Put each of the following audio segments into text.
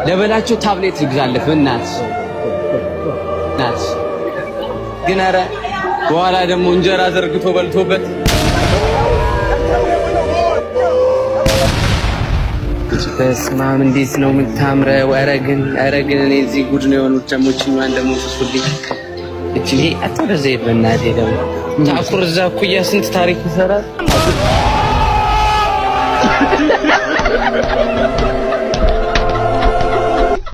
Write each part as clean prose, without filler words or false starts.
ለበላቸው ታብሌት ይግዛልህ እናት ግን ኧረ በኋላ ደግሞ እንጀራ ዘርግቶ በልቶበት በስማም እንዴት ነው የምታምረው? ኧረ ግን እኔ እዚህ ጉድ ነው የሆኑት ጀሞችኛን ደግሞ ተስፉልኝ እቺ አትወደዘይ በእናቴ ደግሞ ታኩር እዛ እኩያ ስንት ታሪክ ይሰራል።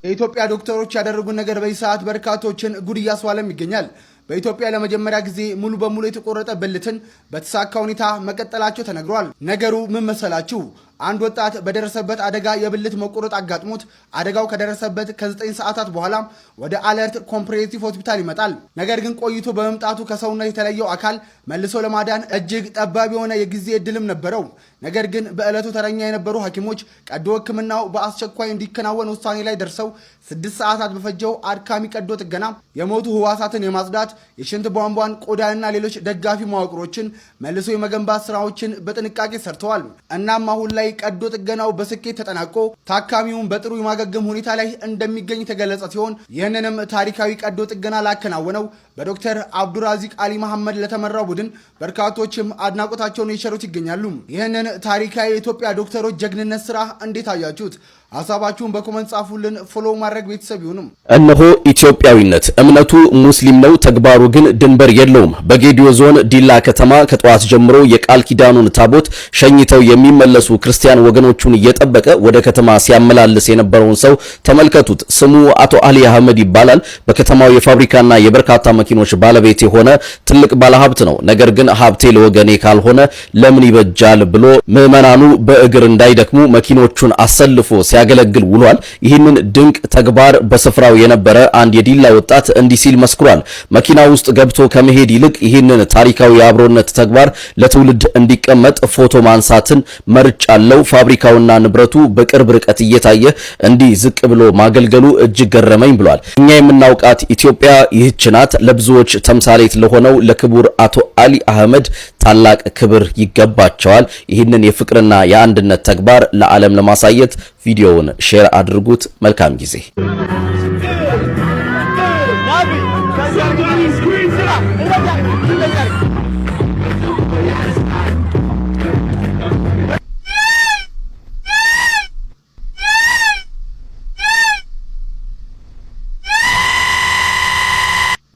የኢትዮጵያ ዶክተሮች ያደረጉት ነገር በዚህ ሰዓት በርካቶችን ጉድ እያስዋለም ይገኛል። በኢትዮጵያ ለመጀመሪያ ጊዜ ሙሉ በሙሉ የተቆረጠ ብልትን በተሳካ ሁኔታ መቀጠላቸው ተነግሯል። ነገሩ ምን መሰላችሁ? አንድ ወጣት በደረሰበት አደጋ የብልት መቆረጥ አጋጥሞት አደጋው ከደረሰበት ከ9 ሰዓታት በኋላ ወደ አለርት ኮምፕሬሄንሲቭ ሆስፒታል ይመጣል። ነገር ግን ቆይቶ በመምጣቱ ከሰውነት የተለየው አካል መልሶ ለማዳን እጅግ ጠባብ የሆነ የጊዜ እድልም ነበረው። ነገር ግን በዕለቱ ተረኛ የነበሩ ሐኪሞች ቀዶ ሕክምናው በአስቸኳይ እንዲከናወን ውሳኔ ላይ ደርሰው 6 ሰዓታት በፈጀው አድካሚ ቀዶ ጥገና የሞቱ ህዋሳትን የማጽዳት የሽንት ቧንቧን፣ ቆዳንና ሌሎች ደጋፊ መዋቅሮችን መልሶ የመገንባት ስራዎችን በጥንቃቄ ሰርተዋል። እናም አሁን ላይ ቀዶ ጥገናው በስኬት ተጠናቆ ታካሚውን በጥሩ የማገገም ሁኔታ ላይ እንደሚገኝ ተገለጸ ሲሆን ይህንንም ታሪካዊ ቀዶ ጥገና ላከናወነው በዶክተር አብዱራዚቅ አሊ መሐመድ ለተመራው ቡድን በርካቶችም አድናቆታቸውን እየቸሩት ይገኛሉ። ይህንን ታሪካዊ የኢትዮጵያ ዶክተሮች ጀግንነት ስራ እንዴት አያችሁት? ሐሳባችሁን በኮመንት ጻፉልን። ፎሎ ማድረግ ቤተሰብ ይሁንም። እነሆ ኢትዮጵያዊነት እምነቱ ሙስሊም ነው፣ ተግባሩ ግን ድንበር የለውም። በጌዲዮ ዞን ዲላ ከተማ ከጠዋት ጀምሮ የቃል ኪዳኑን ታቦት ሸኝተው የሚመለሱ ክርስቲያን ወገኖቹን እየጠበቀ ወደ ከተማ ሲያመላልስ የነበረውን ሰው ተመልከቱት። ስሙ አቶ አሊ አህመድ ይባላል። በከተማው የፋብሪካና የበርካታ መኪኖች ባለቤት የሆነ ትልቅ ባለሀብት ነው። ነገር ግን ሀብቴ ለወገኔ ካልሆነ ለምን ይበጃል ብሎ ምዕመናኑ በእግር እንዳይደክሙ መኪኖቹን አሰልፎ ሲያገለግል ውሏል። ይህንን ድንቅ ተግባር በስፍራው የነበረ አንድ የዲላ ወጣት እንዲህ ሲል መስክሯል። መኪና ውስጥ ገብቶ ከመሄድ ይልቅ ይህንን ታሪካዊ የአብሮነት ተግባር ለትውልድ እንዲቀመጥ ፎቶ ማንሳትን መርጫለው። ፋብሪካውና ንብረቱ በቅርብ ርቀት እየታየ እንዲህ ዝቅ ብሎ ማገልገሉ እጅግ ገረመኝ ብሏል። እኛ የምናውቃት ኢትዮጵያ ይህች ናት። ለብዙዎች ተምሳሌት ለሆነው ለክቡር አቶ አሊ አህመድ ታላቅ ክብር ይገባቸዋል። ይህንን የፍቅርና የአንድነት ተግባር ለዓለም ለማሳየት ቪዲዮውን ሼር አድርጉት። መልካም ጊዜ።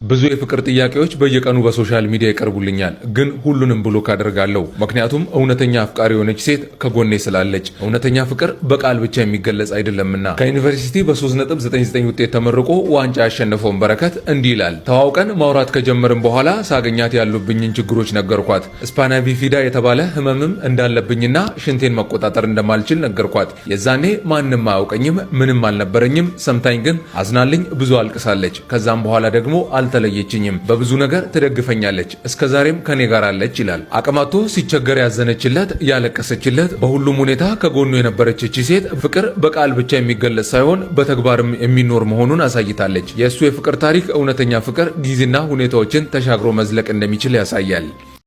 ብዙ የፍቅር ጥያቄዎች በየቀኑ በሶሻል ሚዲያ ይቀርቡልኛል፣ ግን ሁሉንም ብሎክ አደርጋለሁ። ምክንያቱም እውነተኛ አፍቃሪ የሆነች ሴት ከጎኔ ስላለች። እውነተኛ ፍቅር በቃል ብቻ የሚገለጽ አይደለምና። ከዩኒቨርሲቲ በ3.99 ውጤት ተመርቆ ዋንጫ ያሸነፈውን በረከት እንዲህ ይላል። ተዋውቀን ማውራት ከጀመርን በኋላ ሳገኛት ያሉብኝን ችግሮች ነገርኳት። ስፓና ቢፊዳ የተባለ ህመምም እንዳለብኝና ሽንቴን መቆጣጠር እንደማልችል ነገርኳት። የዛኔ ማንም አያውቀኝም፣ ምንም አልነበረኝም። ሰምታኝ ግን አዝናልኝ ብዙ አልቅሳለች። ከዛም በኋላ ደግሞ አልተለየችኝም። በብዙ ነገር ትደግፈኛለች። እስከዛሬም ከኔ ጋር አለች ይላል። አቅማቶ ሲቸገር ያዘነችለት፣ ያለቀሰችለት፣ በሁሉም ሁኔታ ከጎኑ የነበረች እቺ ሴት ፍቅር በቃል ብቻ የሚገለጽ ሳይሆን በተግባርም የሚኖር መሆኑን አሳይታለች። የእሱ የፍቅር ታሪክ እውነተኛ ፍቅር ጊዜና ሁኔታዎችን ተሻግሮ መዝለቅ እንደሚችል ያሳያል።